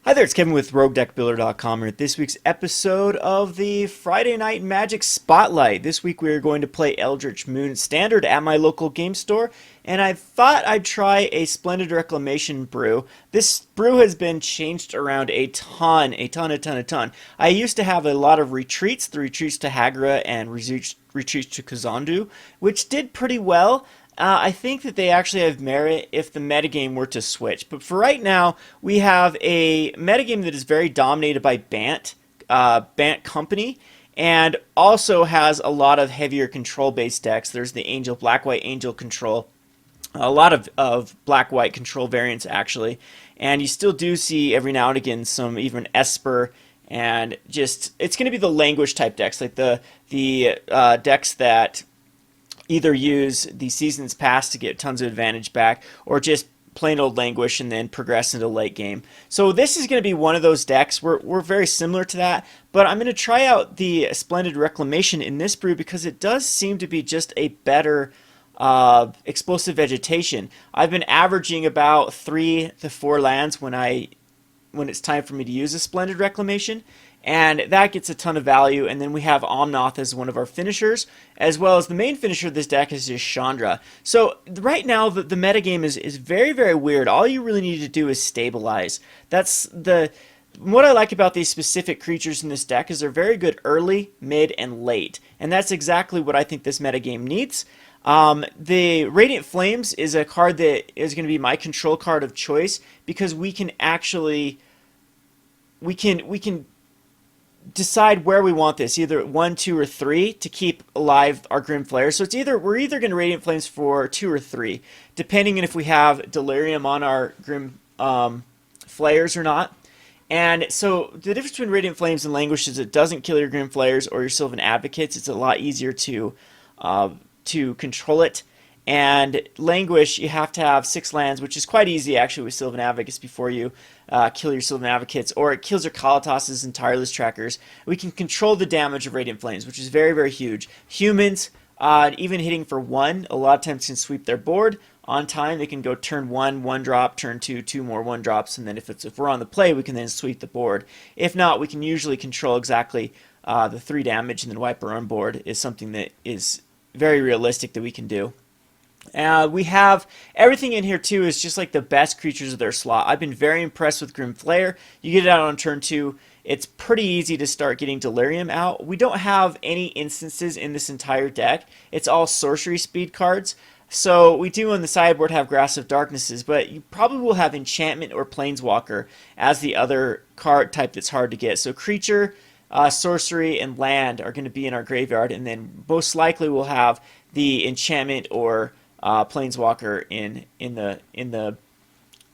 Hi there, it's Kevin with RogueDeckBuilder.com and this week's episode of the Friday Night Magic Spotlight. This week we are going to play Eldritch Moon Standard at my local game store, and I thought I'd try a Splendid Reclamation brew. This brew has been changed around a ton. I used to have a lot of retreats, the retreats to Hagra and retreats to Kazandu, which did pretty well. I think that they actually have merit if the metagame were to switch. But for right now, we have a metagame that is very dominated by Bant Company, and also has a lot of heavier control-based decks. There's the Angel, Black-White Angel control, a lot of Black-White control variants, actually. And you still do see, every now and again, some even Esper, and just, it's going to be the Languish type decks, like the decks that either use the Seasons Pass to get tons of advantage back, or just plain old Languish and then progress into late game. So this is going to be one of those decks. We're very similar to that, but I'm going to try out the Splendid Reclamation in this brew because it does seem to be just a better explosive vegetation. I've been averaging about 3 to 4 lands when it's time for me to use a Splendid Reclamation, and that gets a ton of value. And then we have Omnath as one of our finishers, as well as the main finisher of this deck is just Chandra. So right now the metagame is very, very weird. All you really need to do is stabilize. What I like about these specific creatures in this deck is they're very good early, mid, and late, and that's exactly what I think this metagame needs. The Radiant Flames is a card that is going to be my control card of choice, because we can actually we can decide where we want this, either 1, 2, or 3, to keep alive our Grim Flayer. So we're either going to Radiant Flames for 2 or 3, depending on if we have Delirium on our Grim Flayers or not. And so the difference between Radiant Flames and Languish is it doesn't kill your Grim Flayers or your Sylvan Advocates. It's a lot easier to control it. And Languish, you have to have 6 lands, which is quite easy actually with Sylvan Advocates before you kill your Sylvan Advocates, or it kills your Kalitas and Tireless Trackers. We can control the damage of Radiant Flames, which is very, very huge. Humans, even hitting for 1, a lot of times can sweep their board on time. They can go turn 1, 1 drop, turn 2, 2 more 1 drops, and then if we're on the play, we can then sweep the board. If not, we can usually control exactly the 3 damage and then wipe our own board, is something that is very realistic that we can do. We have everything in here too is just like the best creatures of their slot. I've been very impressed with Grim Flayer. You get it out on turn 2. It's pretty easy to start getting Delirium out. We don't have any instances in this entire deck. It's all sorcery speed cards. So we do on the sideboard have Grasp of Darknesses, but you probably will have Enchantment or Planeswalker as the other card type that's hard to get. So creature, sorcery, and land are going to be in our graveyard, and then most likely we'll have the Enchantment or Planeswalker in the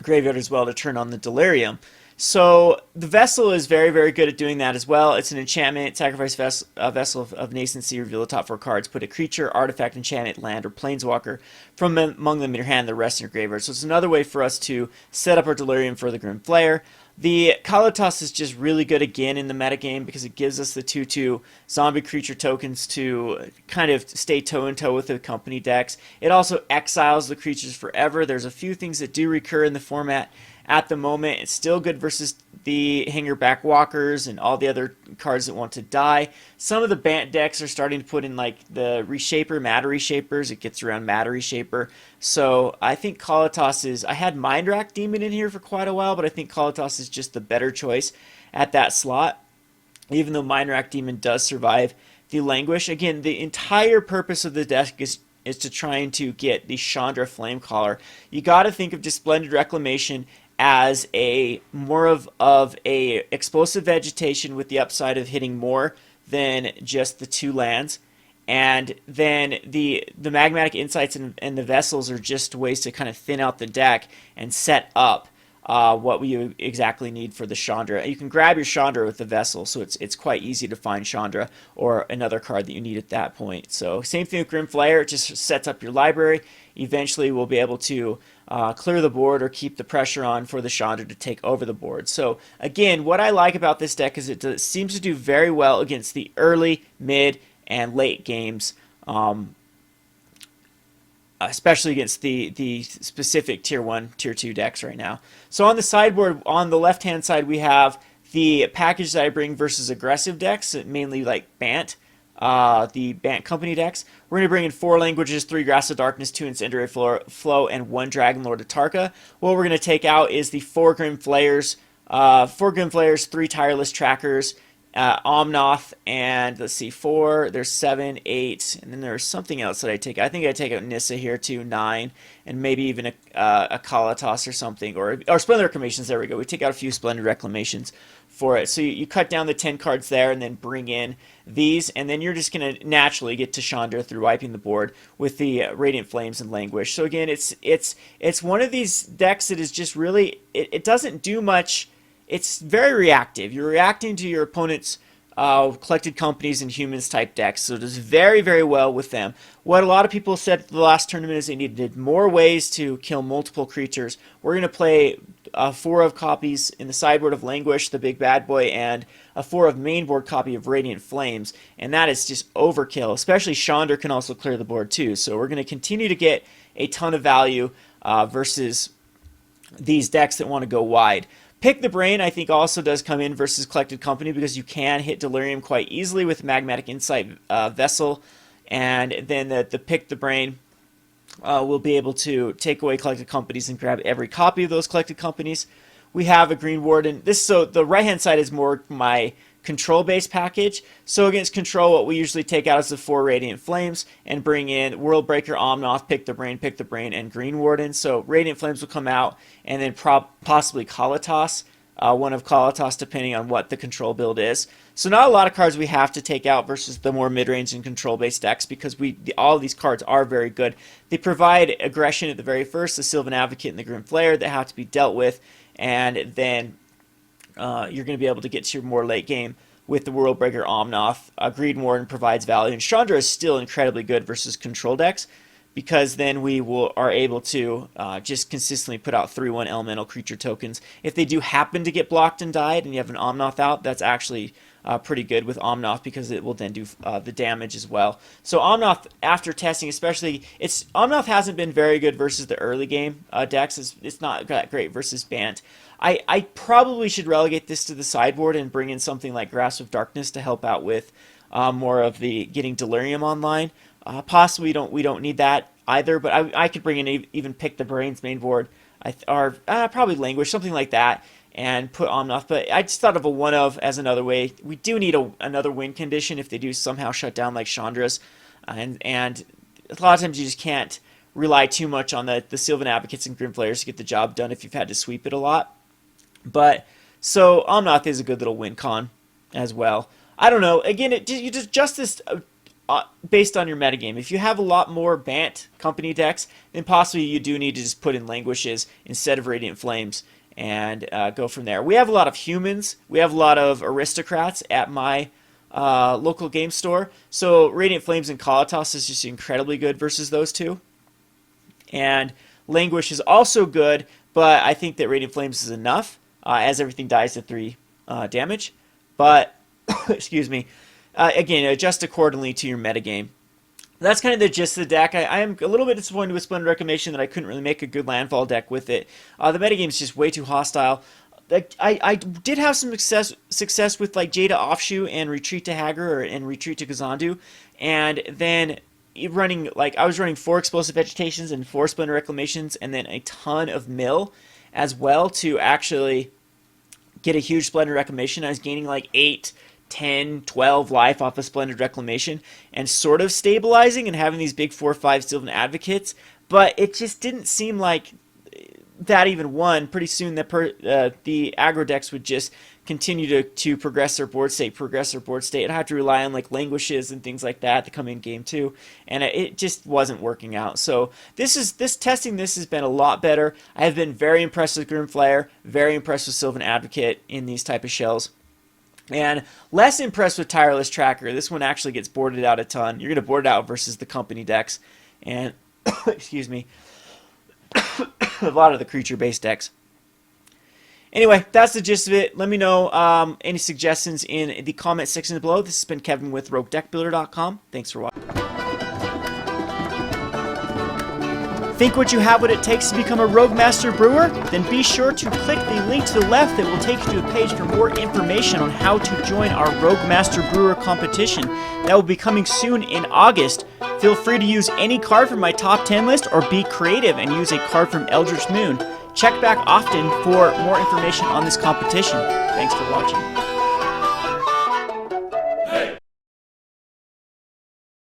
graveyard as well to turn on the Delirium. So the Vessel is very, very good at doing that as well. It's an enchantment. Sacrifice Vessel of Nascency, reveal the top 4 cards. Put a creature, artifact, enchantment, land, or planeswalker from among them in your hand, the rest in your graveyard. So it's another way for us to set up our Delirium for the Grim Flayer. The Kalitas is just really good again in the metagame because it gives us the 2/2 zombie creature tokens to kind of stay toe-in-toe with the company decks. It also exiles the creatures forever. There's a few things that do recur in the format at the moment. It's still good versus the Hangerback Walkers and all the other cards that want to die. Some of the Bant decks are starting to put in like the Reshaper, Matter Reshapers. It gets around Matter Reshaper. So I think Kalitas is... I had Mindrack Demon in here for quite a while, but I think Kalitas is just the better choice at that slot, even though Mindrack Demon does survive the Languish. Again, the entire purpose of the deck is to trying to get the Chandra Flamecaller. You got to think of just Splendid Reclamation as a more of a explosive vegetation with the upside of hitting more than just the 2 lands. And then the Magmatic Insights and the Vessels are just ways to kind of thin out the deck and set up what we exactly need for the Chandra. You can grab your Chandra with the Vessel, so it's quite easy to find Chandra or another card that you need at that point. So same thing with Grim Flayer, it just sets up your library. Eventually we'll be able to clear the board or keep the pressure on for the Chandra to take over the board. So again, what I like about this deck is it seems to do very well against the early, mid, and late games. especially against the specific tier 1, tier 2 decks right now. So on the sideboard, on the left-hand side, we have the package that I bring versus aggressive decks, mainly like Bant, the Bant Company decks. We're going to bring in 4 Languishes, 3 Grasp of Darkness, 2 Incendiary Flow, and 1 Dragonlord Atarka. What we're going to take out is the 4 Grim Flayers, 3 Tireless Trackers, Omnath, and let's see, 4, there's 7, 8, and then there's something else that I take. I think I take out Nissa here too, 9, and maybe even a Kalitas or something, or Splendid Reclamations, there we go. We take out a few Splendid Reclamations for it. So you cut down the 10 cards there and then bring in these, and then you're just going to naturally get to Chandra through wiping the board with the Radiant Flames and Languish. So again, it's one of these decks that is just really, it doesn't do much. It's very reactive. You're reacting to your opponent's collected companies and humans type decks, so it does very, very well with them. What a lot of people said at the last tournament is they needed more ways to kill multiple creatures. We're going to play 4 of copies in the sideboard of Languish, the big bad boy, and a 4 of mainboard copy of Radiant Flames, and that is just overkill. Especially Chandra can also clear the board too, so we're going to continue to get a ton of value versus these decks that want to go wide. Pick the Brain, I think, also does come in versus Collected Company because you can hit Delirium quite easily with Magmatic Insight Vessel, and then the Pick the Brain will be able to take away Collected Companies and grab every copy of those Collected Companies. We have a Greenwarden. So the right-hand side is more my control-based package. So against control, what we usually take out is the 4 Radiant Flames and bring in World Breaker, Omnath, Pick the Brain, and Greenwarden. So Radiant Flames will come out, and then possibly Kalitas, one of Kalitas, depending on what the control build is. So not a lot of cards we have to take out versus the more mid-range and control-based decks because all of these cards are very good. They provide aggression at the very first, the Sylvan Advocate and the Grim Flayer that have to be dealt with, and then you're going to be able to get to your more late game with the World Breaker Omnath. Greenwarden provides value, and Chandra is still incredibly good versus control decks because then we are able to just consistently put out 3/1 elemental creature tokens. If they do happen to get blocked and died and you have an Omnath out, that's actually pretty good with Omnath because it will then do the damage as well. So Omnath, after testing, especially, Omnath hasn't been very good versus the early game decks. It's not that great versus Bant. I probably should relegate this to the sideboard and bring in something like Grasp of Darkness to help out with more of the getting Delirium online. Possibly we don't need that either, but I could bring in even Pick the Brain's main board, or probably Languish, something like that, and put Omnath. But I just thought of a one of as another way. We do need another win condition if they do somehow shut down like Chandra's, and a lot of times you just can't rely too much on the Sylvan Advocates and Grim Flayers to get the job done if you've had to sweep it a lot. But so Omnath is a good little win con as well. I don't know. Again, you just adjust this based on your metagame. If you have a lot more Bant Company decks, then possibly you do need to just put in Languishes instead of Radiant Flames and go from there. We have a lot of humans. We have a lot of aristocrats at my local game store. So Radiant Flames and Kalitas is just incredibly good versus those two. And Languish is also good, but I think that Radiant Flames is enough as everything dies to 3 damage. But, excuse me, again, adjust accordingly to your metagame. That's kind of the gist of the deck. I am a little bit disappointed with Splendid Reclamation that I couldn't really make a good landfall deck with it. The metagame is just way too hostile. I did have some success with like Jada Offshoot and Retreat to Hagar and Retreat to Kazandu, and then I was running 4 Explosive Vegetations and 4 Splendid Reclamations, and then a ton of Mill as well to actually get a huge Splendid Reclamation. I was gaining like 8, 10, 12 life off of Splendid Reclamation and sort of stabilizing and having these big 4/5 Sylvan Advocates, but it just didn't seem like that even won. Pretty soon the aggro decks would just continue to progress their board state, and I have to rely on like Languishes and things like that to come in game 2, and it just wasn't working out. So this has been a lot better. I have been very impressed with Grim Flayer, very impressed with Sylvan Advocate in these type of shells, and less impressed with Tireless Tracker. This one actually gets boarded out a ton. You're going to board it out versus the company decks, and excuse me, a lot of the creature-based decks. Anyway, that's the gist of it. Let me know any suggestions in the comment section below. This has been Kevin with RogueDeckbuilder.com. Thanks for watching. Think what you have what it takes to become a Rogue Master Brewer? Then be sure to click the link to the left that will take you to a page for more information on how to join our Rogue Master Brewer competition. That will be coming soon in August. Feel free to use any card from my top 10 list or be creative and use a card from Eldritch Moon. Check back often for more information on this competition. Thanks for watching.